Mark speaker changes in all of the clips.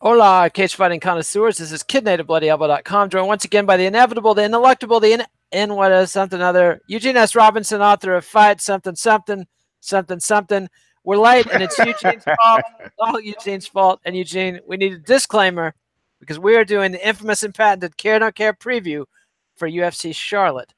Speaker 1: Hola, cage fighting connoisseurs. This is KidNativeBloodyElbow.com, joined once again by the inevitable, the ineluctable, the in what is something other, Eugene S. Robinson, author of Fight Something Something Something Something. We're late, and it's Eugene's fault. All Eugene's fault. And Eugene, we need a disclaimer because we are doing the infamous and patented Care Don't Care preview for UFC Charlotte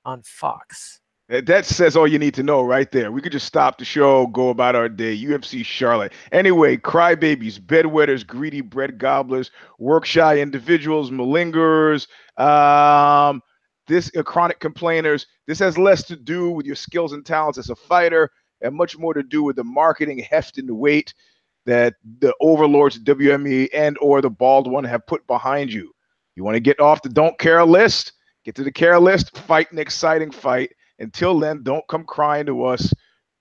Speaker 1: on Fox.
Speaker 2: That says all you need to know right there. We could just stop the show, go about our day. UFC Charlotte. Anyway, crybabies, bedwetters, greedy bread gobblers, work-shy individuals, malingers, chronic complainers. This has less to do with your skills and talents as a fighter and much more to do with the marketing heft and the weight that the overlords of WME and or the bald one have put behind you. You want to get off the don't care list? Get to the care list, fight an exciting fight. Until then, don't come crying to us,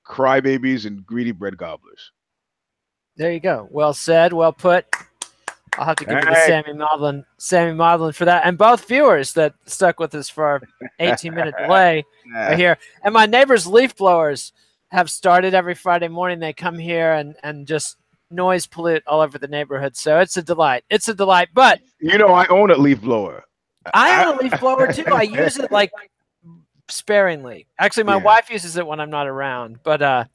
Speaker 2: crybabies and greedy bread gobblers.
Speaker 1: There you go. Well said. Well put. I'll have to give it to Sammy Maudlin for that. And both viewers that stuck with us for our 18-minute delay are here. And my neighbors' leaf blowers have started every Friday morning. They come here and just noise pollute all over the neighborhood. So it's a delight. It's a delight. But
Speaker 2: you know, I own a leaf blower.
Speaker 1: I own a leaf blower too. I use it like sparingly. Actually, my wife uses it when I'm not around. But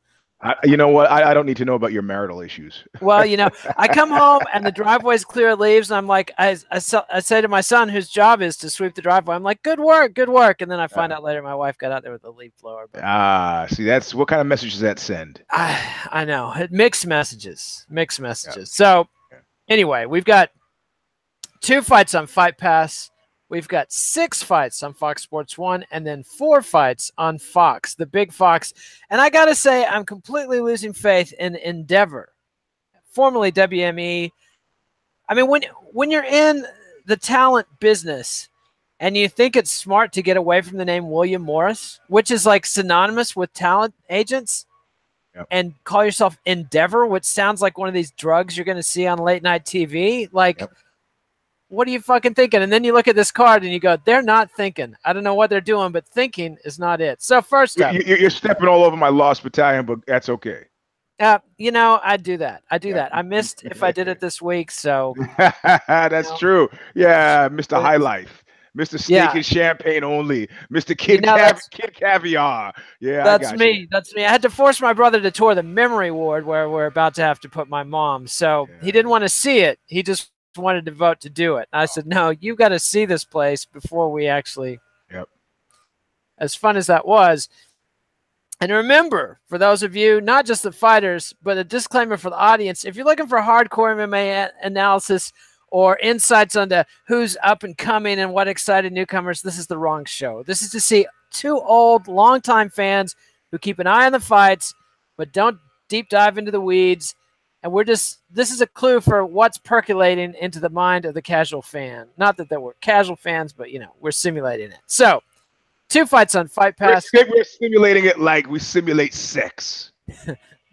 Speaker 2: you know what? I don't need to know about your marital issues.
Speaker 1: Well, you know, I come home and the driveway's clear of leaves, and I'm like, I say to my son, whose job is to sweep the driveway, I'm like, good work, good work. And then I find out later my wife got out there with a leaf blower.
Speaker 2: See, that's what kind of message does that send?
Speaker 1: I know. Mixed messages. Yeah. So anyway, we've got 2 fights on Fight Pass. We've got 6 fights on Fox Sports 1 and then 4 fights on Fox, the big Fox. And I got to say, I'm completely losing faith in Endeavor, formerly WME. I mean, when you're in the talent business and you think it's smart to get away from the name William Morris, which is like synonymous with talent agents, and call yourself Endeavor, which sounds like one of these drugs you're going to see on late night TV, like what are you fucking thinking? And then you look at this card and you go, they're not thinking. I don't know what they're doing, but thinking is not it. So first up.
Speaker 2: You're stepping all over my lost battalion, but that's okay.
Speaker 1: You know, I do that. I missed if I did it this week, so.
Speaker 2: That's true. Yeah, Mr. High Life. Mr. Steak and Champagne only. Mr. Kid Caviar. Yeah,
Speaker 1: that's me. That's me. I had to force my brother to tour the memory ward where we're about to have to put my mom. So he didn't want to see it. He just wanted to vote to do it. I said, no, you got to see this place before we actually. As fun as that was. And remember, for those of you, not just the fighters, but a disclaimer for the audience, if you're looking for hardcore MMA analysis or insights onto who's up and coming and what excited newcomers, this is the wrong show. This is to see 2 old, longtime fans who keep an eye on the fights, but don't deep dive into the weeds. And this is a clue for what's percolating into the mind of the casual fan. Not that there were casual fans, but, you know, we're simulating it. So, 2 fights on Fight Pass.
Speaker 2: We're simulating it like we simulate sex.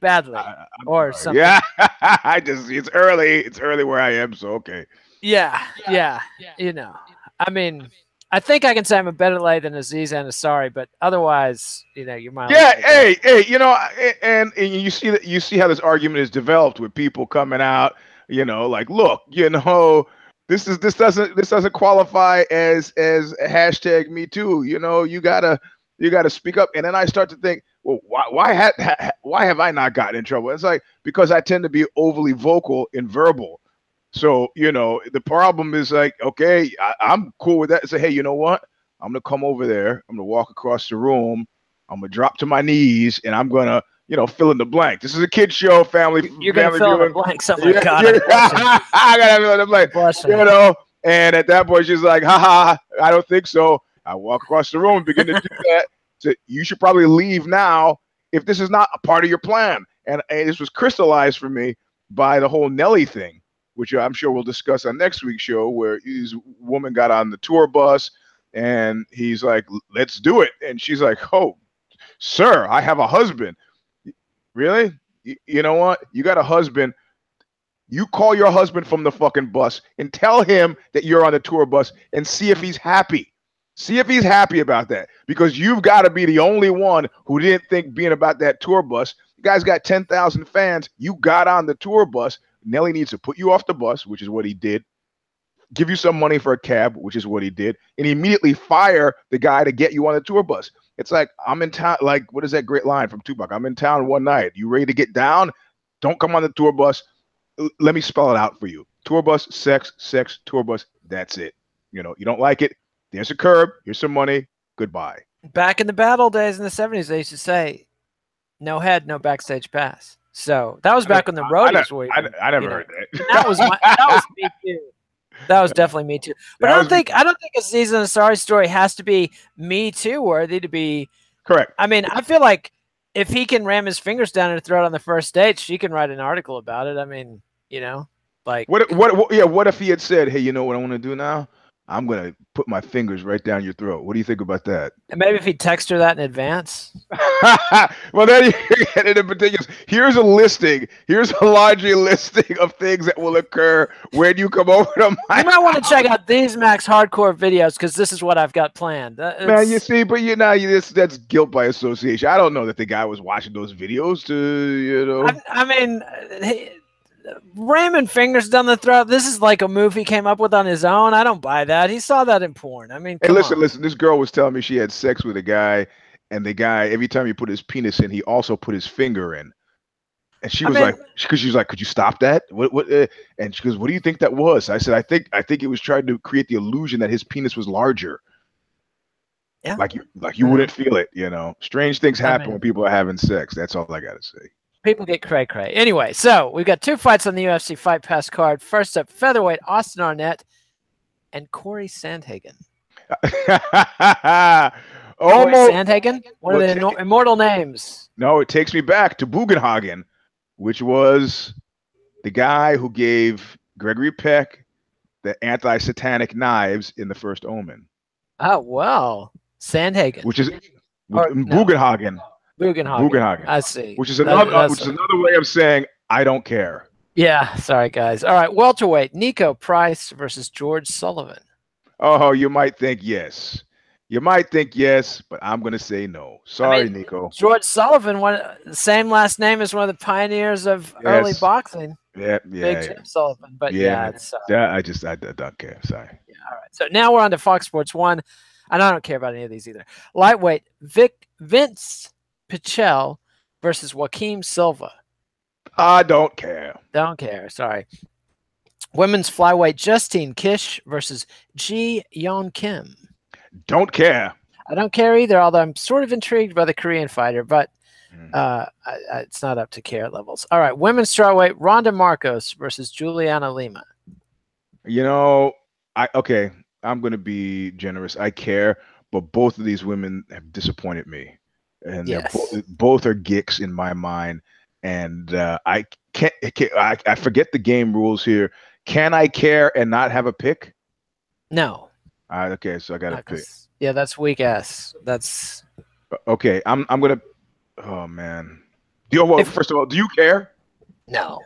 Speaker 1: Badly. Or
Speaker 2: sorry.
Speaker 1: something.
Speaker 2: Yeah, it's early. It's early where I am, so okay.
Speaker 1: Yeah. You know, I mean, I think I can say I'm a better lay than Aziz Ansari, but otherwise, you know, you're my
Speaker 2: hey, you know, and you see how this argument is developed with people coming out, you know, like, look, you know, this doesn't qualify as hashtag me too, you know, you gotta speak up. And then I start to think, well, why have I not gotten in trouble? It's like, because I tend to be overly vocal and verbal. So, you know, the problem is like, okay, I'm cool with that. Say, hey, you know what? I'm going to come over there. I'm going to walk across the room. I'm going to drop to my knees, and I'm going to, you know, fill in the blank. This is a kid show, family.
Speaker 1: You're going to fill in the blank. Oh, my God.
Speaker 2: I got to fill in the blank. You know, and at that point, she's like, I don't think so. I walk across the room and begin to do that. So you should probably leave now if this is not a part of your plan. And this was crystallized for me by the whole Nelly thing, which I'm sure we'll discuss on next week's show, where his woman got on the tour bus and he's like, let's do it. And she's like, oh, sir, I have a husband. Really? You know what? You got a husband. You call your husband from the fucking bus and tell him that you're on the tour bus and see if he's happy. See if he's happy about that, because you've got to be the only one who didn't think being about that tour bus. The guy's got 10,000 fans. You got on the tour bus Nelly needs to put you off the bus, which is what he did, give you some money for a cab, which is what he did, and immediately fire the guy to get you on the tour bus. It's like, I'm in town. Like, what is that great line from Tupac? I'm in town one night. You ready to get down? Don't come on the tour bus. Let me spell it out for you. Tour bus, sex, tour bus. That's it. You don't like it. There's a curb. Here's some money. Goodbye.
Speaker 1: Back in the battle days in the 70s, they used to say, no head, no backstage pass. So that was back when the roadies were.
Speaker 2: I never heard that.
Speaker 1: That was me too. That was definitely me too. But I don't think Aziz Ansari's story has to be Me Too worthy to be
Speaker 2: correct.
Speaker 1: I mean, I feel like if he can ram his fingers down her throat on the first date, she can write an article about it. I mean, like
Speaker 2: what if he had said, hey, you know what I want to do now? I'm gonna put my fingers right down your throat. What do you think about that?
Speaker 1: And maybe if he texted her that in advance.
Speaker 2: Well, then you get into particulars. Here's a listing. Here's a laundry listing of things that will occur when you come over to my.
Speaker 1: You might want to check out these Max hardcore videos because this is what I've got planned.
Speaker 2: Man, you see, but that's guilt by association. I don't know that the guy was watching those videos to,
Speaker 1: I mean. Ramming fingers down the throat. This is like a move he came up with on his own. I don't buy that. He saw that in porn. I mean,
Speaker 2: hey, listen. This girl was telling me she had sex with a guy, and the guy, every time he put his penis in, he also put his finger in. And she was like, could you stop that? What? And she goes, what do you think that was? I said, I think it was trying to create the illusion that his penis was larger.
Speaker 1: Yeah,
Speaker 2: like you wouldn't feel it. Strange things happen when people are having sex. That's all I gotta say.
Speaker 1: People get cray-cray. Anyway, so we've got 2 fights on the UFC Fight Pass card. First up, featherweight Austin Arnett and Corey Sandhagen. Corey Sandhagen? What are the immortal names?
Speaker 2: No, it takes me back to Bugenhagen, which was the guy who gave Gregory Peck the anti-satanic knives in the first Omen.
Speaker 1: Oh, well. Sandhagen.
Speaker 2: Which is Bugenhagen.
Speaker 1: Bugenhagen. I see.
Speaker 2: Which is another way of saying I don't care.
Speaker 1: Yeah, sorry guys. All right, welterweight Nico Price versus George Sullivan.
Speaker 2: Oh, you might think yes. But I'm going to say no. Sorry, Nico.
Speaker 1: George Sullivan, same last name as one of the pioneers of early boxing.
Speaker 2: Yeah.
Speaker 1: Big Jim Sullivan. But
Speaker 2: I don't care. Sorry.
Speaker 1: Yeah, all right. So now we're on to Fox Sports 1, and I don't care about any of these either. Lightweight Vince Pichel versus Joaquim Silva.
Speaker 2: I don't care.
Speaker 1: Sorry. Women's flyweight Justine Kish versus Yeon Kim.
Speaker 2: Don't care.
Speaker 1: I don't care either, although I'm sort of intrigued by the Korean fighter, but it's not up to care levels. All right. Women's strawweight Randa Markos versus Juliana Lima.
Speaker 2: I'm going to be generous. I care, but both of these women have disappointed me. And both are geeks in my mind, and I forget the game rules here. Can I care and not have a pick?
Speaker 1: No.
Speaker 2: Okay, so I got to pick.
Speaker 1: Yeah, that's weak ass. That's
Speaker 2: okay. I'm gonna. Oh man. First of all, do you care?
Speaker 1: No.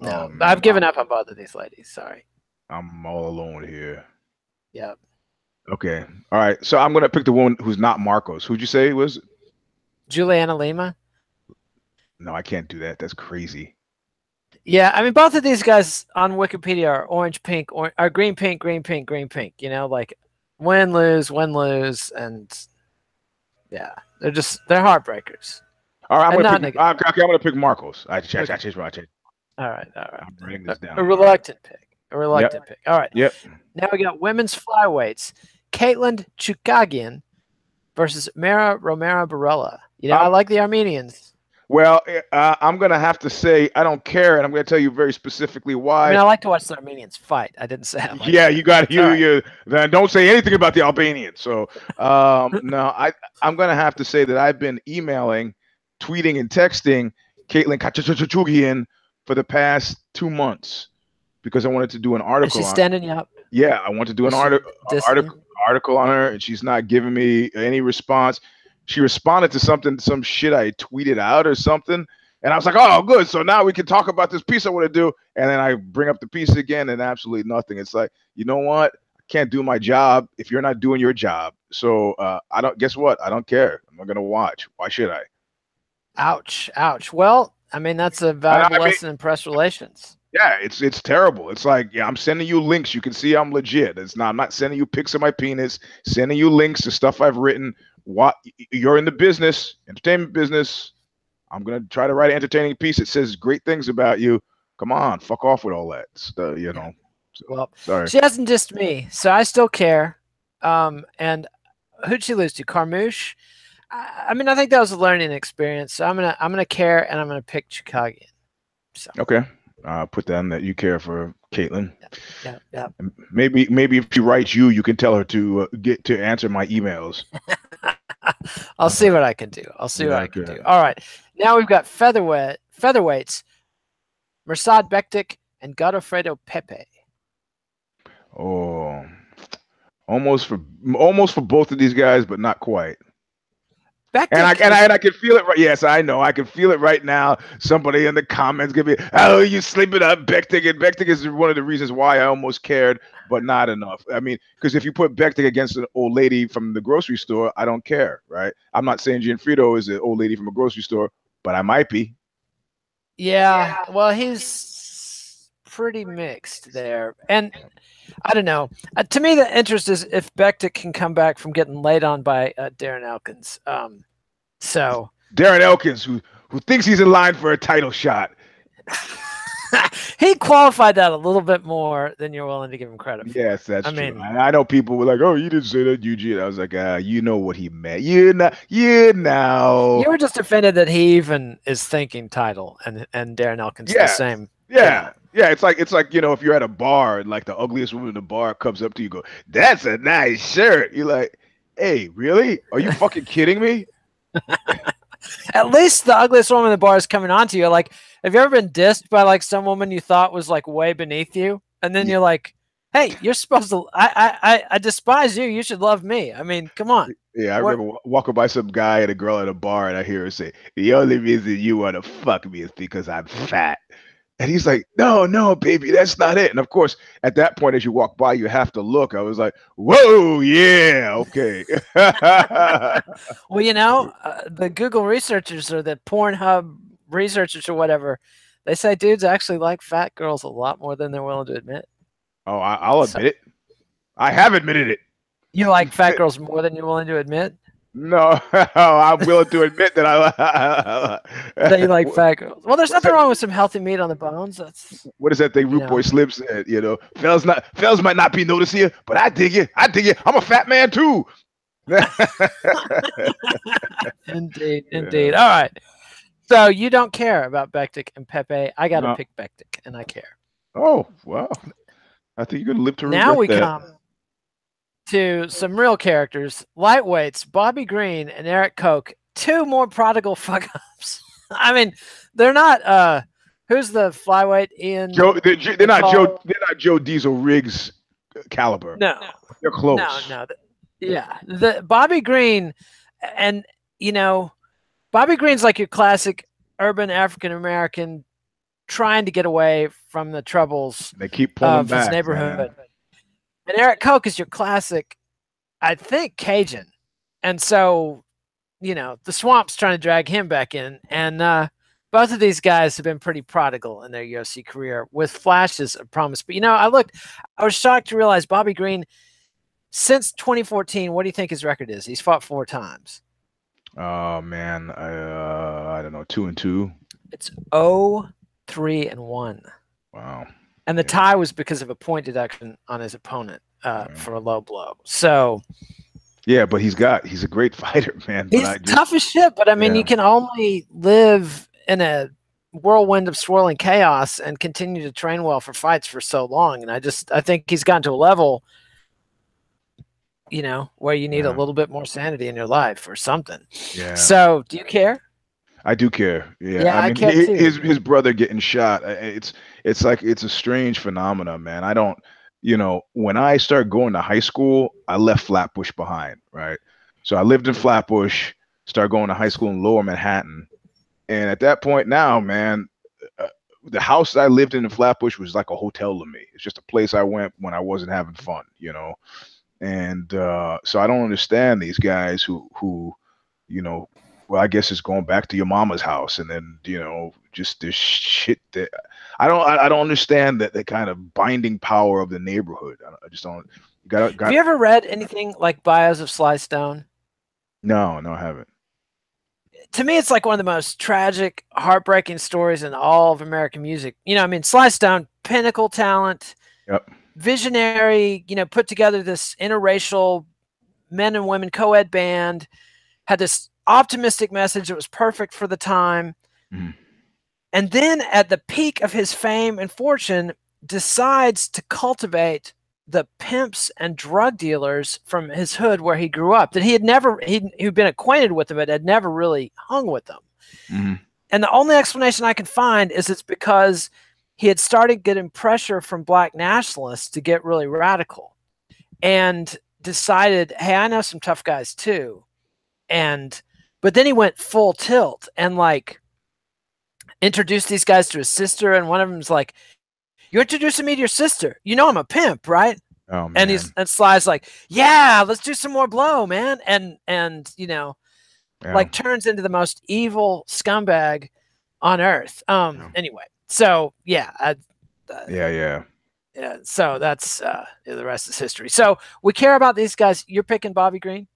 Speaker 1: I've given up on both of these ladies. Sorry.
Speaker 2: I'm all alone here.
Speaker 1: Yeah.
Speaker 2: Okay. All right. So I'm gonna pick the one who's not Markos. Who'd you say it was?
Speaker 1: Juliana Lima?
Speaker 2: No, I can't do that. That's crazy.
Speaker 1: Yeah, I mean, both of these guys on Wikipedia are orange, pink, or green, pink, green, pink, green, pink. Like win, lose, and yeah, they're heartbreakers.
Speaker 2: All right, I'm gonna pick Markos. I changed my change.
Speaker 1: All right.
Speaker 2: I'm writing this down.
Speaker 1: A reluctant pick. All right.
Speaker 2: Yep.
Speaker 1: Now we got women's flyweights: Katlyn Chookagian versus Romero Borella. I like the Armenians.
Speaker 2: Well, I'm going to have to say I don't care, and I'm going to tell you very specifically why.
Speaker 1: I mean, I like to watch the Armenians fight. I didn't say that.
Speaker 2: Yeah, you got you. Then don't say anything about the Albanians. So, no, I'm going to have to say that I've been emailing, tweeting, and texting Katlyn Chookagian for the past 2 months because I wanted to do an article.
Speaker 1: Is she standing you up?
Speaker 2: Yeah, I want to do an article on her, and she's not giving me any response. She responded to some shit I tweeted out or something. And I was like, oh, good. So now we can talk about this piece I want to do. And then I bring up the piece again and absolutely nothing. It's like, you know what? I can't do my job if you're not doing your job. So guess what? I don't care. I'm not going to watch. Why should I?
Speaker 1: Ouch. Well, I mean, that's a valuable lesson in press relations.
Speaker 2: Yeah, it's terrible. It's like, yeah, I'm sending you links. You can see I'm legit. I'm not sending you pics of my penis, sending you links to stuff I've written. What you're in the business, entertainment business. I'm gonna try to write an entertaining piece that says great things about you. Come on, fuck off with all that stuff, you know. So,
Speaker 1: Well,
Speaker 2: sorry.
Speaker 1: she hasn't dissed me, so I still care. And who'd she lose to? Carmouche? I mean, I think that was a learning experience. So I'm gonna care, and I'm gonna pick Chookagian. So
Speaker 2: Okay. Put down that you care for Katlyn.
Speaker 1: yeah.
Speaker 2: Maybe if she writes you, you can tell her to get to answer my emails.
Speaker 1: I'll see what I can do. I'll see what I can do. All right. Now we've got featherweights, Mirsad Bektic and Godofredo Pepey.
Speaker 2: Oh, almost for both of these guys, but not quite. And I can feel it right. Yes, I know. I can feel it right now. Somebody in the comments gonna be, "Oh, you sleeping on Bektic?" And Bektic is one of the reasons why I almost cared, but not enough. I mean, because if you put Bektic against an old lady from the grocery store, I don't care, right? I'm not saying Gianfrido is an old lady from a grocery store, but I might be.
Speaker 1: Yeah. Well, he's pretty mixed there, and I don't know. To me, the interest is if Bektic can come back from getting laid on by Darren Elkins. So
Speaker 2: Darren Elkins, who thinks he's in line for a title shot.
Speaker 1: He qualified that a little bit more than you're willing to give him credit for.
Speaker 2: Yes, that's true. I know people were like, "Oh, you didn't say that, Eugene." I was like, you know what he meant. You know. You
Speaker 1: were just offended that he even is thinking title, and Darren Elkins the same.
Speaker 2: Yeah. Yeah, it's like if you're at a bar and like the ugliest woman in the bar comes up to you, go, "That's a nice shirt." You're like, "Hey, really? Are you fucking kidding me?"
Speaker 1: At least the ugliest woman in the bar is coming on to you. Like, have you ever been dissed by like some woman you thought was like way beneath you, and then you're like, "Hey, you're supposed to. I despise you. You should love me." I mean, come on.
Speaker 2: Yeah, I remember walking by some guy and a girl at a bar, and I hear her say, "The only reason you want to fuck me is because I'm fat." And he's like, "No, baby, that's not it." And of course, at that point, as you walk by, you have to look. I was like, "Whoa, yeah, okay."
Speaker 1: Well, the Google researchers or the Pornhub researchers or whatever, they say dudes actually like fat girls a lot more than they're willing to admit.
Speaker 2: Oh, I'll admit it. I have admitted it.
Speaker 1: You like fat girls more than you're willing to admit?
Speaker 2: No, I'm willing to admit that I
Speaker 1: that you like fat girls. Well, there's nothing wrong with some healthy meat on the bones. That's
Speaker 2: what is that thing Root Boy Slim said? Fellas might not be noticing you, but I dig you. I'm a fat man too.
Speaker 1: Indeed. All right. So you don't care about Bektic and Pepey. I got to pick Bektic, and I care.
Speaker 2: Oh, well. I think you're going to live to regret
Speaker 1: now we
Speaker 2: that.
Speaker 1: come to some real characters. Lightweights, Bobby Green and Erik Koch. Two more prodigal fuck-ups. I mean, they're not who's the flyweight? Ian
Speaker 2: they're not Joe Diesel Riggs caliber.
Speaker 1: No.
Speaker 2: They're close.
Speaker 1: No. Yeah. The Bobby Green, and Bobby Green's like your classic urban African American trying to get away from the troubles
Speaker 2: they keep pulling
Speaker 1: of
Speaker 2: back,
Speaker 1: his neighborhood.
Speaker 2: Man.
Speaker 1: And Erik Koch is your classic, I think, Cajun. And so, the swamp's trying to drag him back in. And both of these guys have been pretty prodigal in their UFC career with flashes of promise. But, I was shocked to realize Bobby Green, since 2014, what do you think his record is? He's fought 4 times.
Speaker 2: Oh, man. I don't know, 2-2.
Speaker 1: It's 0-3-1.
Speaker 2: Wow.
Speaker 1: And the tie was because of a point deduction on his opponent for a low blow. So,
Speaker 2: yeah, but he's a great fighter, man.
Speaker 1: He's tough as shit, but I mean, you can only live in a whirlwind of swirling chaos and continue to train well for fights for so long. And I think he's gotten to a level, where you need a little bit more sanity in your life or something. Yeah. So, do you care?
Speaker 2: I do care. Yeah, I mean,
Speaker 1: care too.
Speaker 2: His brother getting shot. It's like it's a strange phenomenon, man. I don't, when I started going to high school, I left Flatbush behind, right? So I lived in Flatbush, started going to high school in Lower Manhattan, and at that point now, man, the house I lived in Flatbush was like a hotel to me. It's just a place I went when I wasn't having fun, And so I don't understand these guys who well, I guess it's going back to your mama's house, and then just this shit that I don't understand that the kind of binding power of the neighborhood. I just don't.
Speaker 1: Have you ever read anything like Bios of Sly Stone?
Speaker 2: No, I haven't.
Speaker 1: To me, it's like one of the most tragic, heartbreaking stories in all of American music. I mean, Sly Stone, pinnacle talent, visionary, put together this interracial men and women co-ed band, had this optimistic message that was perfect for the time.
Speaker 2: Mm.
Speaker 1: And then at the peak of his fame and fortune, decides to cultivate the pimps and drug dealers from his hood where he grew up that he'd been acquainted with them, but had never really hung with them.
Speaker 2: Mm-hmm.
Speaker 1: And the only explanation I can find is it's because he had started getting pressure from black nationalists to get really radical and decided, hey, I know some tough guys too. But then he went full tilt and like introduced these guys to his sister. And one of them's like, you're introducing me to your sister. I'm a pimp, right?
Speaker 2: Oh, man.
Speaker 1: And Sly's like, yeah, let's do some more blow, man. And like turns into the most evil scumbag on earth. Anyway, so yeah.
Speaker 2: Yeah.
Speaker 1: So that's the rest is history. So we care about these guys. You're picking Bobby Green?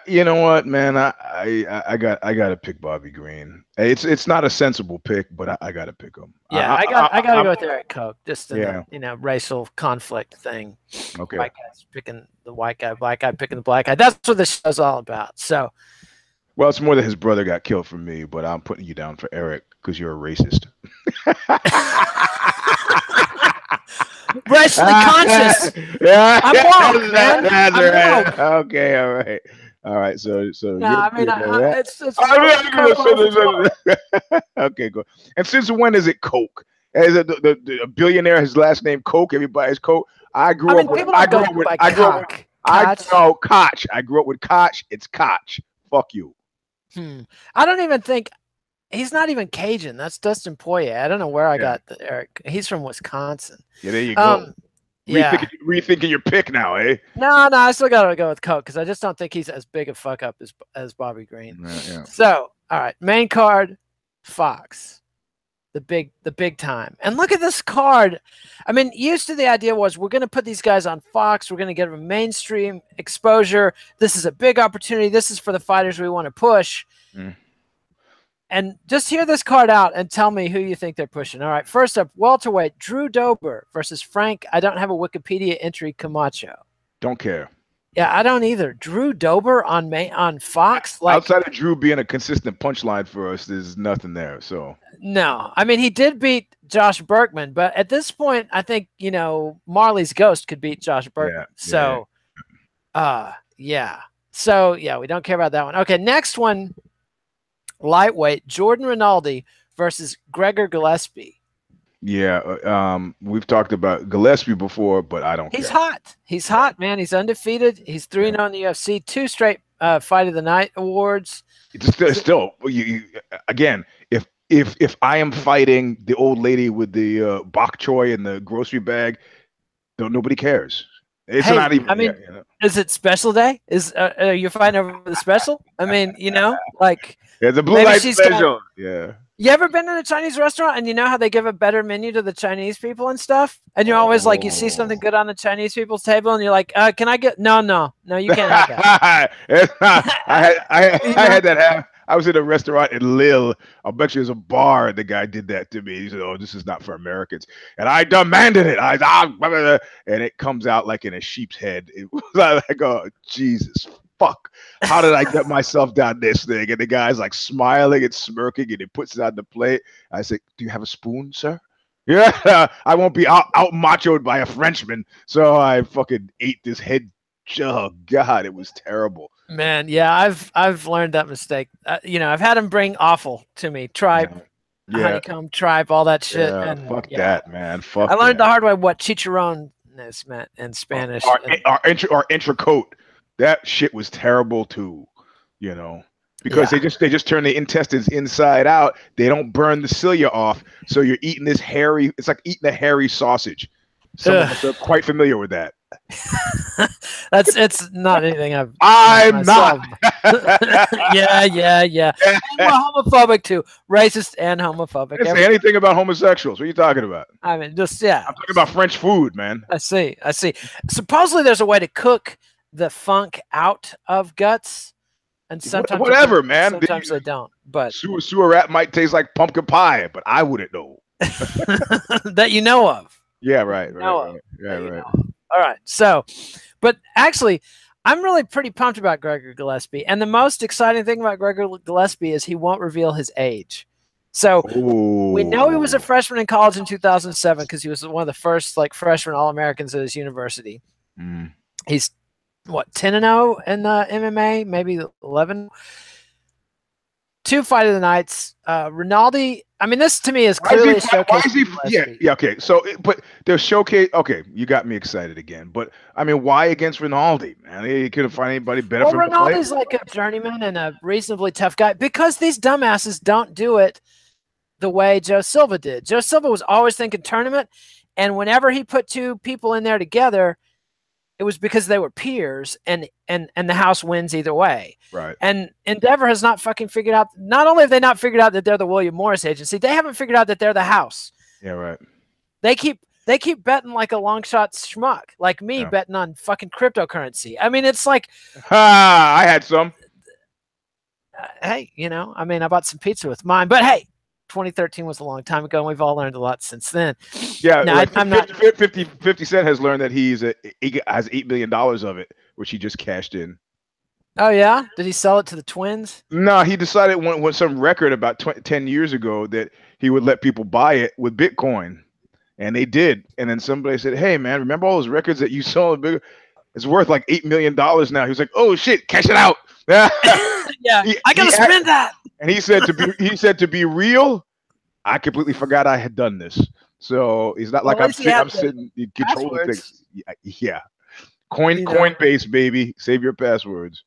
Speaker 2: You know what, man? I got to pick Bobby Green. It's not a sensible pick, but I got to pick him.
Speaker 1: Yeah, I got to go with Erik Koch, just in the racial conflict thing.
Speaker 2: Okay,
Speaker 1: white guys picking the white guy, black guy picking the black guy. That's what this show's all about. So,
Speaker 2: well, it's more that his brother got killed for me, but I'm putting you down for Erik because you're a racist.
Speaker 1: Racially conscious.
Speaker 2: Yeah,
Speaker 1: I'm woke, man.
Speaker 2: That's
Speaker 1: I'm
Speaker 2: right.
Speaker 1: woke.
Speaker 2: Okay, all right. So
Speaker 1: no, I mean, it's
Speaker 2: okay, good. And since when is it Coke? Is it the billionaire? His last name Coke. Everybody's Coke. I grew up with Koch. I grew up with Koch. It's Koch. Fuck you.
Speaker 1: I don't even think. He's not even Cajun. That's Dustin Poirier. I don't know where I got the Erik. He's from Wisconsin.
Speaker 2: Yeah, there you go. Rethinking your pick now, eh?
Speaker 1: No, I still got to go with Koch because I just don't think he's as big a fuck up as Bobby Green.
Speaker 2: Yeah.
Speaker 1: So, all right, main card, Fox, the big time. And look at this card. I mean, used to the idea was we're going to put these guys on Fox. We're going to get them mainstream exposure. This is a big opportunity. This is for the fighters we want to push. And just hear this card out and tell me who you think they're pushing. All right, first up, welterweight, Drew Dober versus Frank. I don't have a Wikipedia entry, Camacho.
Speaker 2: Don't care.
Speaker 1: Yeah, I don't either. Drew Dober on Fox. Like,
Speaker 2: outside of Drew being a consistent punchline for us, there's nothing there. So
Speaker 1: no, I mean he did beat Josh Bergman, but at this point, I think Marley's Ghost could beat Josh Bergman. So we don't care about that one. Okay, next one. Lightweight, Jordan Rinaldi versus Gregor Gillespie.
Speaker 2: Yeah, we've talked about Gillespie before, but I don't care.
Speaker 1: He's hot, man. He's undefeated. He's 3-0 in the UFC. 2 straight Fight of the Night awards.
Speaker 2: It's still again, if I am fighting the old lady with the bok choy and the grocery bag, nobody cares. It's not even.
Speaker 1: I mean, is it special day? Are you fighting over the special? I mean, like.
Speaker 2: Yeah, the blue light special. Yeah.
Speaker 1: You ever been in a Chinese restaurant and you know how they give a better menu to the Chinese people and stuff? And you're always like, you see something good on the Chinese people's table and you're like, can I get? No, you can't have that.
Speaker 2: I had that happen. I was in a restaurant in Lille. I bet you there's a bar. And the guy did that to me. He said, "Oh, this is not for Americans," and I demanded it. And it comes out like in a sheep's head. It was like, oh, Jesus. Fuck, how did I get myself down this thing? And the guy's like smiling and smirking and he puts it on the plate. I say, do you have a spoon, sir? Yeah, I won't be out machoed by a Frenchman. So I fucking ate this head. Oh God, it was terrible.
Speaker 1: Man, yeah, I've learned that mistake. I've had him bring offal to me. Tribe, honeycomb, tribe, all that shit.
Speaker 2: Yeah,
Speaker 1: and,
Speaker 2: fuck that, man. Fuck
Speaker 1: I learned the hard way what chicharrones meant in Spanish.
Speaker 2: Our entrecote. That shit was terrible too, because they just turn the intestines inside out. They don't burn the cilia off, so you're eating this hairy. It's like eating a hairy sausage. Some of us are quite familiar with that.
Speaker 1: It's not anything
Speaker 2: I'm not.
Speaker 1: yeah. And we're homophobic too, racist and homophobic.
Speaker 2: I didn't say anything about homosexuals. What are you talking about?
Speaker 1: I mean, just yeah.
Speaker 2: I'm talking about French food, man.
Speaker 1: I see. Supposedly, there's a way to cook the funk out of guts, and sometimes
Speaker 2: whatever, man.
Speaker 1: Sometimes they don't. But
Speaker 2: sewer rat might taste like pumpkin pie, but I wouldn't know.
Speaker 1: That you know of.
Speaker 2: Yeah, right.
Speaker 1: All right. So, but actually, I'm really pretty pumped about Gregor Gillespie. And the most exciting thing about Gregor Gillespie is he won't reveal his age. So we know he was a freshman in college in 2007 because he was one of the first freshman All-Americans at his university. He's what, 10-0 in MMA, maybe 11. 2 fight of the nights. Rinaldi. I mean, this to me is clearly a showcase.
Speaker 2: Yeah, okay. So, but they're showcase. Okay, you got me excited again. But I mean, why against Rinaldi, man? He couldn't find anybody better.
Speaker 1: Well, Rinaldi's like a journeyman and a reasonably tough guy because these dumbasses don't do it the way Joe Silva did. Joe Silva was always thinking tournament, and whenever he put 2 people in there together, it was because they were peers, and the house wins either way.
Speaker 2: Right.
Speaker 1: And Endeavor has not fucking figured out. Not only have they not figured out that they're the William Morris agency, they haven't figured out that they're the house.
Speaker 2: Yeah, right.
Speaker 1: They keep betting like a long shot schmuck, like me betting on fucking cryptocurrency. I mean, it's like,
Speaker 2: I had some.
Speaker 1: Hey, I mean, I bought some pizza with mine, but hey, 2013 was a long time ago, and we've all learned a lot since then.
Speaker 2: Yeah, no, I'm not. 50 Cent has learned that he has $8 million of it, which he just cashed in.
Speaker 1: Oh yeah, did he sell it to the twins?
Speaker 2: No, he decided when some record about 10 years ago that he would let people buy it with Bitcoin, and they did. And then somebody said, "Hey man, remember all those records that you sold? It's worth like $8 million now." He was like, "Oh shit, cash it out."
Speaker 1: Yeah, I gotta spend that.
Speaker 2: And he said to be real, I completely forgot I had done this. So it's not like I'm sitting controlling things. Yeah. Coinbase, baby. Save your passwords.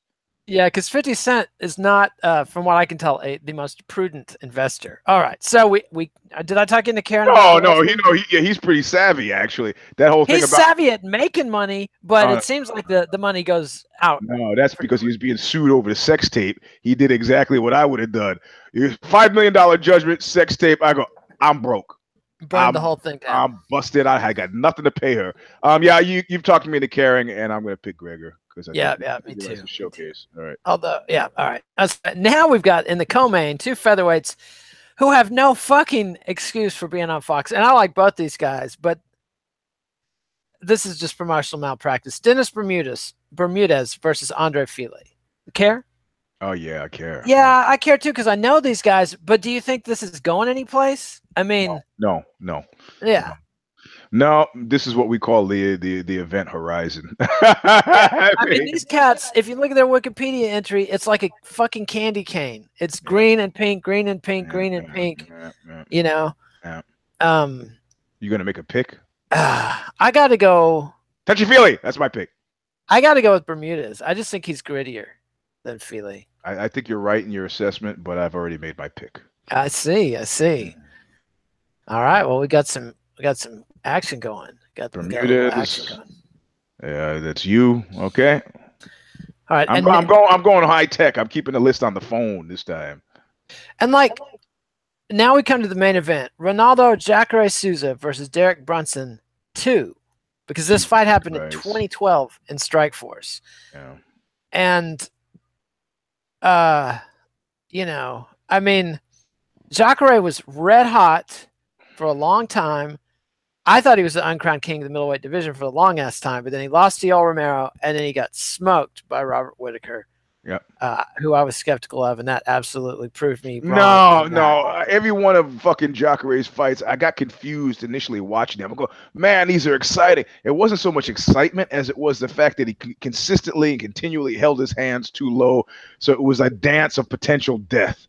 Speaker 1: Yeah, because 50 Cent is not, from what I can tell, the most prudent investor. All right, so we did I talk into Karen?
Speaker 2: No, he's pretty savvy actually. That whole thing.
Speaker 1: He's savvy at making money, but it seems like the money goes out.
Speaker 2: No, that's because he was being sued over the sex tape. He did exactly what I would have done. $5 million judgment, sex tape. I go, I'm broke.
Speaker 1: Burned the whole thing down.
Speaker 2: I'm busted. I got nothing to pay her. Yeah, you've talked me into caring, and I'm gonna pick Gregor because
Speaker 1: me too.
Speaker 2: Showcase. All right.
Speaker 1: Although, all right. Now we've got in the co-main 2 featherweights who have no fucking excuse for being on Fox, and I like both these guys, but this is just promotional malpractice. Dennis Bermudez versus Andre Fili. Care?
Speaker 2: Oh yeah, I care.
Speaker 1: Yeah, I care too because I know these guys. But do you think this is going anyplace? I mean,
Speaker 2: no.
Speaker 1: Yeah.
Speaker 2: No, this is what we call the event horizon.
Speaker 1: I mean, these cats, if you look at their Wikipedia entry, it's like a fucking candy cane. It's green and pink, green and pink, green and pink. You know.
Speaker 2: Yeah. You gonna make a pick?
Speaker 1: I gotta go.
Speaker 2: Touchy-feely. That's my pick.
Speaker 1: I gotta go with Bermudez. I just think he's grittier than Fili.
Speaker 2: I think you're right in your assessment, but I've already made my pick.
Speaker 1: I see. All right. Well, we got some action going. Got
Speaker 2: action going. Yeah, that's you. Okay.
Speaker 1: All right.
Speaker 2: I'm going high tech. I'm keeping the list on the phone this time.
Speaker 1: And now we come to the main event: Ronaldo Jacare Souza versus Derek Brunson 2, because this fight happened in 2012 in Strikeforce.
Speaker 2: Yeah.
Speaker 1: And I mean, Jacare was red hot for a long time. I thought he was the uncrowned king of the middleweight division for the long ass time, but then he lost to Romero, and then he got smoked by Robert Whitaker, who I was skeptical of, and that absolutely proved me wrong.
Speaker 2: No. Every one of fucking Jacare's fights, I got confused initially watching them. I go, man, these are exciting. It wasn't so much excitement as it was the fact that he consistently and continually held his hands too low, so it was a dance of potential death,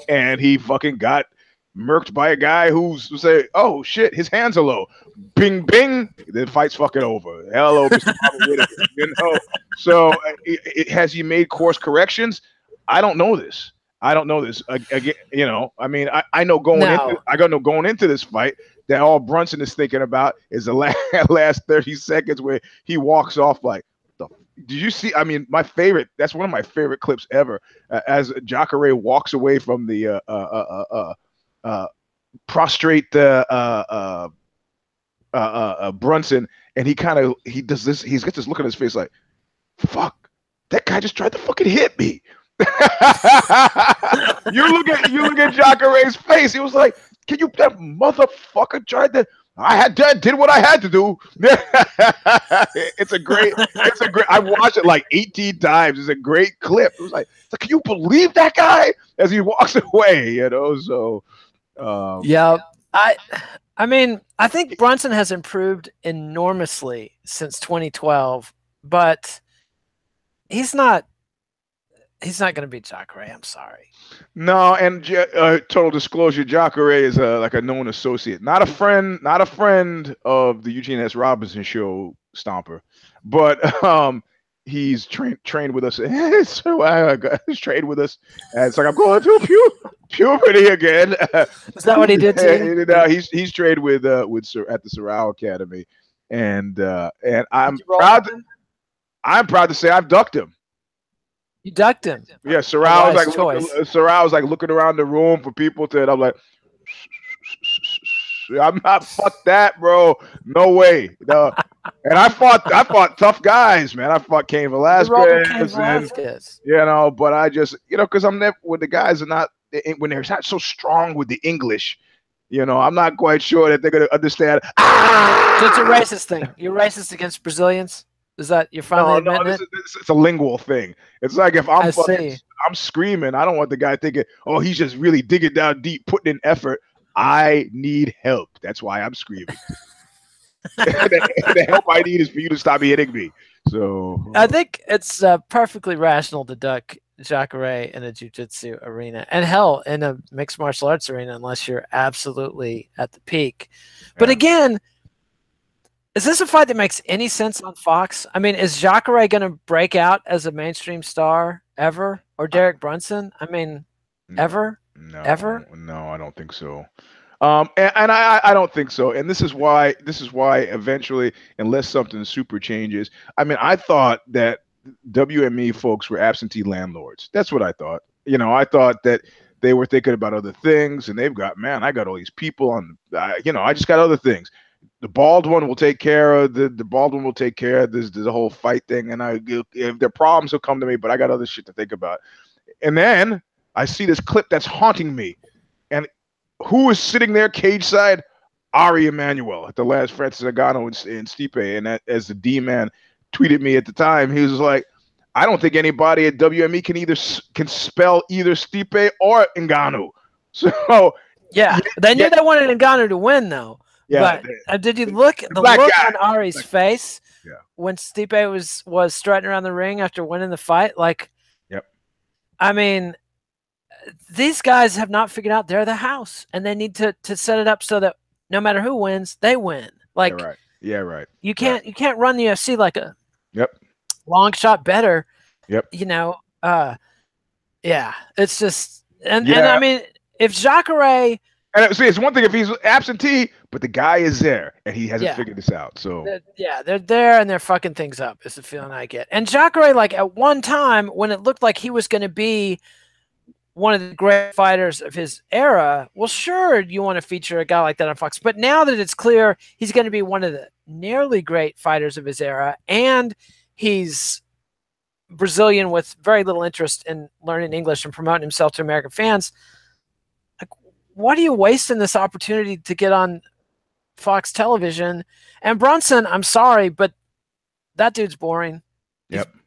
Speaker 2: and he fucking got murked by a guy who's say, oh shit, his hands are low. Bing bing, the fight's fucking over. Hello, Mr. Whitaker. So has he made course corrections? I don't know this. Again, I mean, I know going into this fight that all Brunson is thinking about is the last 30 seconds where he walks off like, did you see? I mean, that's one of my favorite clips ever. As Jacare walks away from the prostrate Brunson, and he does this. He's got this look on his face like, "Fuck, that guy just tried to fucking hit me." you look at Jacare's face. He was like, "Can you, that motherfucker tried to." Did what I had to do. It's a great. I watched it like 18 times. It's a great clip. It was like, can you believe that guy as he walks away? You know, so.
Speaker 1: Yeah, I mean, I think Brunson has improved enormously since 2012, but he's not going to beat Jacare. I'm sorry.
Speaker 2: No, and total disclosure, Jacare is like a known associate, not a friend of the Eugene S. Robinson show stomper, but he's trained with us. He's trained with us, and it's like I'm going through puberty again.
Speaker 1: Is that what he did too?
Speaker 2: He's trained with at the Sorrel Academy, and I'm proud to say I've ducked him.
Speaker 1: You ducked him.
Speaker 2: Yeah, Sorrel was like looking around the room for people to, and I'm like, I'm not, fuck that, bro. No way. No. And I fought tough guys, man. I fought Cain Velasquez. You know, but I just, you know, because I'm never, when the guys are not, when they're not so strong with the English, you know, I'm not quite sure that they're going to understand.
Speaker 1: So it's a racist thing. You're racist against Brazilians? Is that you're finally admitting it?
Speaker 2: It's a lingual thing. It's like if I'm screaming, I don't want the guy thinking, oh, he's just really digging down deep, putting in effort. I need help. That's why I'm screaming. The help I need is for you to stop hitting me. So
Speaker 1: I think it's perfectly rational to duck Jacare in a jiu-jitsu arena, and hell, in a mixed martial arts arena, unless you're absolutely at the peak. But again, is this a fight that makes any sense on Fox? I mean, is Jacare going to break out as a mainstream star ever, or Derek Brunson? I mean, ever? Ever?
Speaker 2: No, I don't think so. And I don't think so. And this is why eventually, unless something super changes, I mean, I thought that WME folks were absentee landlords. That's what I thought. You know, I thought that they were thinking about other things, and they've got, man, I got all these people on, you know, I just got other things. The bald one will take care of the bald one will take care of this the whole fight thing, and if there are problems, will come to me. But I got other shit to think about. And then I see this clip that's haunting me, and who is sitting there cage side? Ari Emanuel at the last Francis Ngannou and Stipe, and as the D man tweeted me at the time, he was like, I don't think anybody at WME can spell either Stipe or Ngannou. So
Speaker 1: yeah, they knew they wanted Ngannou to win though. Yeah, but did you look the look on Ari's face when Stipe was strutting around the ring after winning the fight? Like, I mean, these guys have not figured out they're the house, and they need to set it up so that no matter who wins, they win. Like,
Speaker 2: right.
Speaker 1: You can't run the UFC like a long shot better. You know, it's just and I mean, if Jacare.
Speaker 2: And see, it's one thing if he's absentee, but the guy is there and he hasn't figured this out. So
Speaker 1: they're there and they're fucking things up. Is the feeling I get. And Jacare, like at one time when it looked like he was going to be one of the great fighters of his era, well, sure, you want to feature a guy like that on Fox. But now that it's clear he's going to be one of the nearly great fighters of his era, and he's Brazilian with very little interest in learning English and promoting himself to American fans. What are you wasting this opportunity to get on Fox television? And Brunson, I'm sorry, but that dude's boring.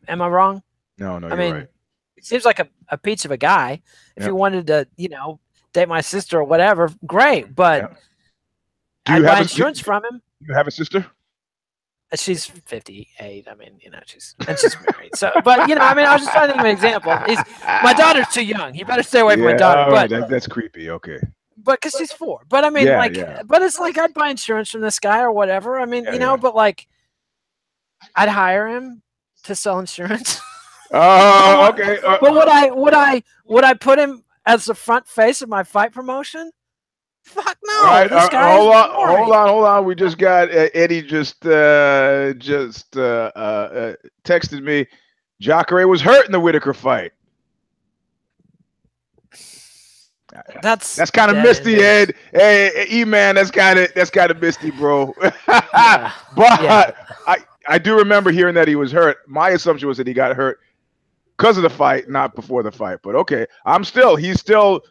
Speaker 1: Am I wrong?
Speaker 2: No, you're right.
Speaker 1: He seems like a peach of a guy. If he wanted to, you know, date my sister or whatever, great. But I'd buy insurance from him.
Speaker 2: You have a sister?
Speaker 1: She's 58. I mean, you know, she's married. So, but you know, I mean, I was just trying to think of an example. My daughter's too young. You better stay away from my daughter. But
Speaker 2: that's creepy. Okay.
Speaker 1: But because she's 4. But I mean, but it's like I'd buy insurance from this guy or whatever. I mean, you know, but like I'd hire him to sell insurance.
Speaker 2: Oh, okay.
Speaker 1: But would I put him as the front face of my fight promotion? Fuck no. This guy
Speaker 2: hold on. We just got Eddie just texted me. Jacare was hurt in the Whitaker fight. That's kind of misty, Ed. Hey, E-Man, that's kind of misty, bro. Yeah. But I do remember hearing that he was hurt. My assumption was that he got hurt because of the fight, not before the fight. But okay, he's still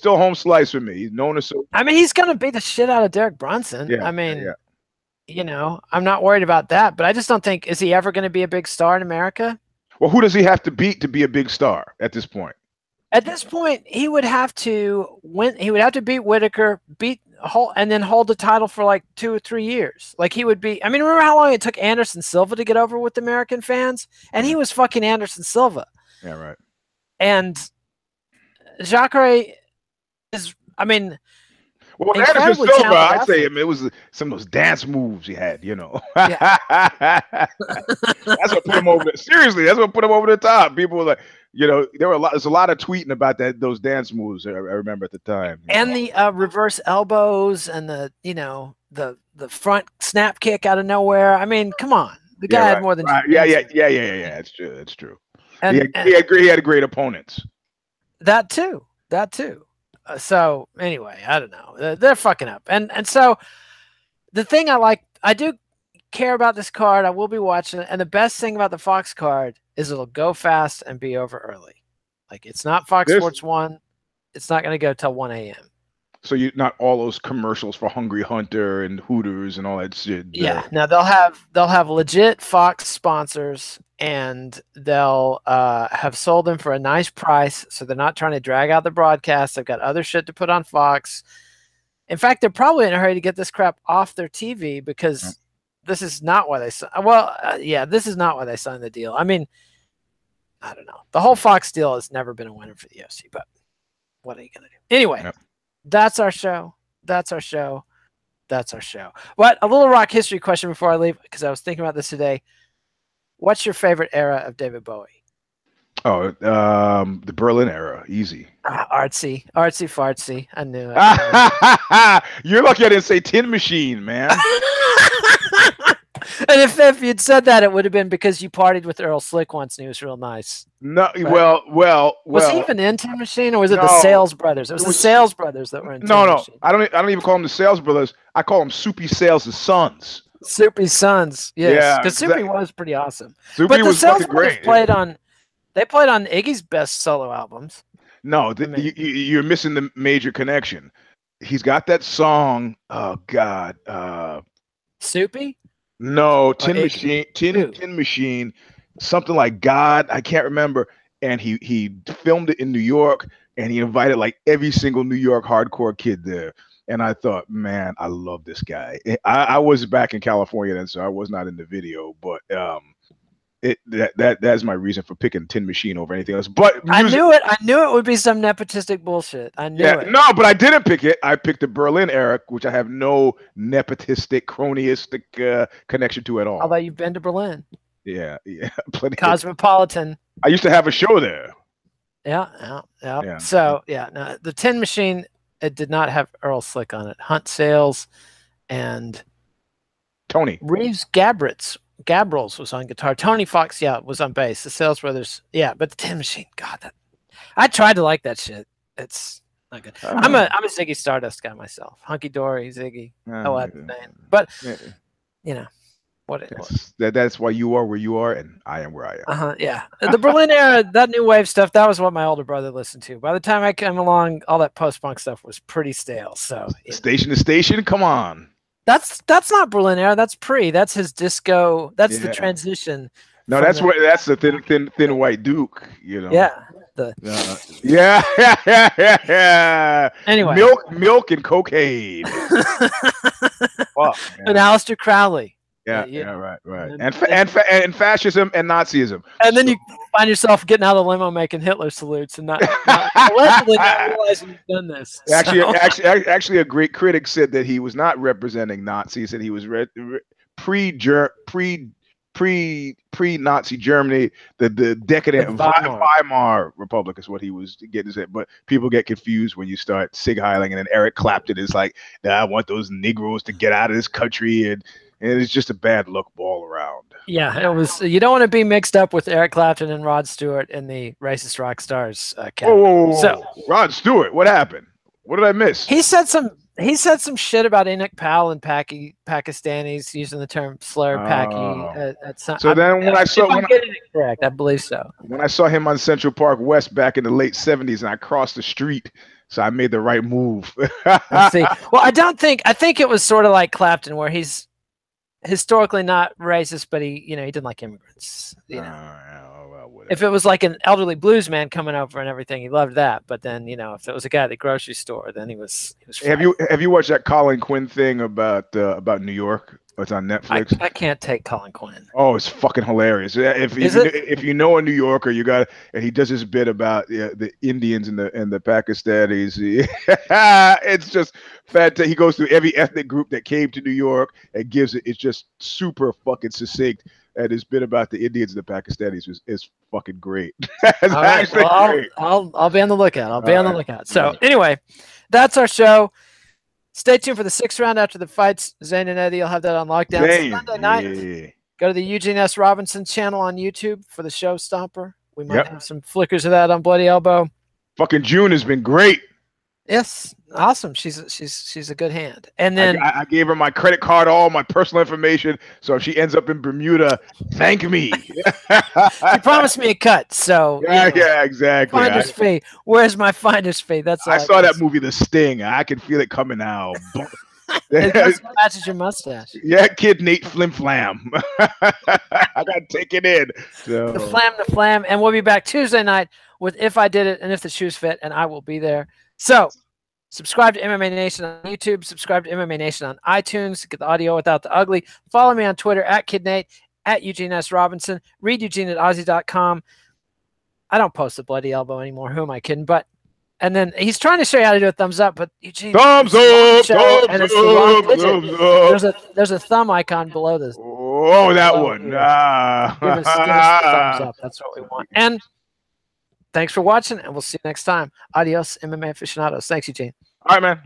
Speaker 2: home slice for me. He's known as so.
Speaker 1: I mean, he's gonna beat the shit out of Derek Brunson. Yeah, I mean, you know, I'm not worried about that. But I just don't think, is he ever going to be a big star in America?
Speaker 2: Well, who does he have to beat to be a big star at this point?
Speaker 1: At this point, he would have to win. He would have to beat Whitaker, and then hold the title for like 2 or 3 years. Like he would be. I mean, remember how long it took Anderson Silva to get over with American fans, and he was fucking Anderson Silva.
Speaker 2: Yeah, right.
Speaker 1: And Jacare is. I mean.
Speaker 2: Well, Anderson Silva, I'd say it was some of those dance moves he had, you know. Yeah. That's what put him over. Seriously, that's what put him over the top. People were like, you know, there's a lot of tweeting about those dance moves. I remember at the time.
Speaker 1: And the reverse elbows and the front snap kick out of nowhere. I mean, come on, the guy had more than.
Speaker 2: Yeah. It's true. It's true. And he had great opponents.
Speaker 1: That too. So anyway, I don't know. They're fucking up, and so the thing I do care about this card. I will be watching it, and the best thing about the Fox card is it'll go fast and be over early. Like it's not Fox Sports 1. It's not going to go till 1 a.m.
Speaker 2: So you not all those commercials for Hungry Hunter and Hooters and all that shit.
Speaker 1: Yeah, now they'll have legit Fox sponsors, and they'll have sold them for a nice price, so they're not trying to drag out the broadcast. They've got other shit to put on Fox. In fact, they're probably in a hurry to get this crap off their TV because this is not why they this is not why they signed the deal. I mean, I don't know. The whole Fox deal has never been a winner for the UFC, but what are you gonna do? Anyway, that's our show. But a little rock history question before I leave, because I was thinking about this today. What's your favorite era of David Bowie?
Speaker 2: Oh, the Berlin era. Easy.
Speaker 1: Artsy fartsy. I knew
Speaker 2: it. You're lucky I didn't say Tin Machine, man.
Speaker 1: And if you'd said that, it would have been because you partied with Earl Slick once and he was real nice.
Speaker 2: No, right? well.
Speaker 1: Was he even in Tin Machine, or was it the Sales Brothers? It was the Sales Brothers that were in Tin Machine.
Speaker 2: I don't even call them the Sales Brothers. I call them Soupy Sales' sons.
Speaker 1: Soupy's sons, yes, because Soupy was pretty awesome.
Speaker 2: Soupy was fucking great.
Speaker 1: Played on Iggy's best solo albums.
Speaker 2: No, you're missing the major connection. He's got that song. Oh God,
Speaker 1: Soupy.
Speaker 2: No, Tin Machine, Tin Machine, something like God. I can't remember. And he filmed it in New York, and he invited like every single New York hardcore kid there. And I thought, man, I love this guy. I was back in California then, so I was not in the video, but that's my reason for picking Tin Machine over anything else. But
Speaker 1: I knew it would be some nepotistic bullshit. I knew it.
Speaker 2: No, but I didn't pick it. I picked the Berlin era, which I have no nepotistic, cronyistic connection to at all.
Speaker 1: Although you've been to Berlin.
Speaker 2: Yeah, plenty.
Speaker 1: Cosmopolitan.
Speaker 2: I used to have a show there.
Speaker 1: Yeah. So no, the Tin Machine, it did not have Earl Slick on it. Hunt Sales and
Speaker 2: Tony
Speaker 1: Reeves Gabrels was on guitar. Tony Fox, was on bass. The Sales Brothers, but the Tin Machine, God, I tried to like that shit. It's not good. I'm a Ziggy Stardust guy myself. Hunky Dory, Ziggy. But you know what?
Speaker 2: That's why you are where you are, and I am where I am.
Speaker 1: The Berlin era, that new wave stuff, that was what my older brother listened to. By the time I came along, all that post punk stuff was pretty stale. So
Speaker 2: Station to Station, come on.
Speaker 1: That's not Berlin era. That's That's his disco. That's the transition.
Speaker 2: No, that's the thin white Duke. You know.
Speaker 1: Yeah. Anyway,
Speaker 2: milk and cocaine.
Speaker 1: And Aleister Crowley.
Speaker 2: Right. And fascism and Nazism.
Speaker 1: And then you find yourself getting out of the limo making Hitler salutes and not allegedly not realizing you've done this.
Speaker 2: Actually, a great critic said that he was not representing Nazis, and he was pre-Nazi Germany, the decadent Weimar Republic is what he was getting at. But people get confused when you start Sig Heiling, and then Eric Clapton is like, I want those Negroes to get out of this country, and it's just a bad look all around.
Speaker 1: Yeah, it was. You don't want to be mixed up with Eric Clapton and Rod Stewart in the racist rock stars category.
Speaker 2: Whoa. So Rod Stewart, what happened? What did I miss?
Speaker 1: He said some shit about Enoch Powell and Pakistanis using the term slur Paki.
Speaker 2: So then when I saw
Speaker 1: I'm getting it correct, I believe so.
Speaker 2: When I saw him on Central Park West back in the late 70s, and I crossed the street, so I made the right move.
Speaker 1: See, well, I think it was sort of like Clapton, where he's historically not racist, but he didn't like immigrants. If it was like an elderly blues man coming over and everything, he loved that. But then, if it was a guy at the grocery store, then he was.
Speaker 2: Have you watched that Colin Quinn thing about New York? It's on Netflix.
Speaker 1: I can't take Colin Quinn.
Speaker 2: Oh, it's fucking hilarious. If you know a New Yorker, and he does this bit about the Indians and the Pakistanis. It's just fantastic. He goes through every ethnic group that came to New York and gives it. It's just super fucking succinct. And his bit about the Indians and the Pakistanis is fucking great.
Speaker 1: Great. I'll be on the lookout. I'll be on the lookout. So anyway, that's our show. Stay tuned for the 6th round after the fights. Zane and Eddie will have that on lockdown. Sunday night. Go to the Eugene S. Robinson channel on YouTube for the show Stomper. We might have some flickers of that on Bloody Elbow.
Speaker 2: Fucking June has been great.
Speaker 1: Yes, awesome. She's a good hand. And then
Speaker 2: I gave her my credit card, all my personal information. So if she ends up in Bermuda, thank me.
Speaker 1: She promised me a cut. So
Speaker 2: yeah, exactly.
Speaker 1: Finder's fee. Where's my finder's fee? That's all
Speaker 2: I saw that movie, The Sting. I can feel it coming now.
Speaker 1: It matches your mustache.
Speaker 2: Yeah, kid Nate Flim Flam. I gotta take it in. So.
Speaker 1: The flam, and we'll be back Tuesday night with If I Did It and If the Shoes Fit, and I will be there. So, subscribe to MMA Nation on YouTube. Subscribe to MMA Nation on iTunes. Get the audio without the ugly. Follow me on Twitter @KidNate, @Eugene S. Robinson. Read Eugene at Aussie.com. I don't post the Bloody Elbow anymore. Who am I kidding? And then he's trying to show you how to do a thumbs up, but Eugene,
Speaker 2: thumbs up.
Speaker 1: There's a thumb icon below this.
Speaker 2: Oh, that one.
Speaker 1: Give us the thumbs up. That's what we want. And thanks for watching, and we'll see you next time. Adios, MMA aficionados. Thanks, Eugene.
Speaker 2: All right, man.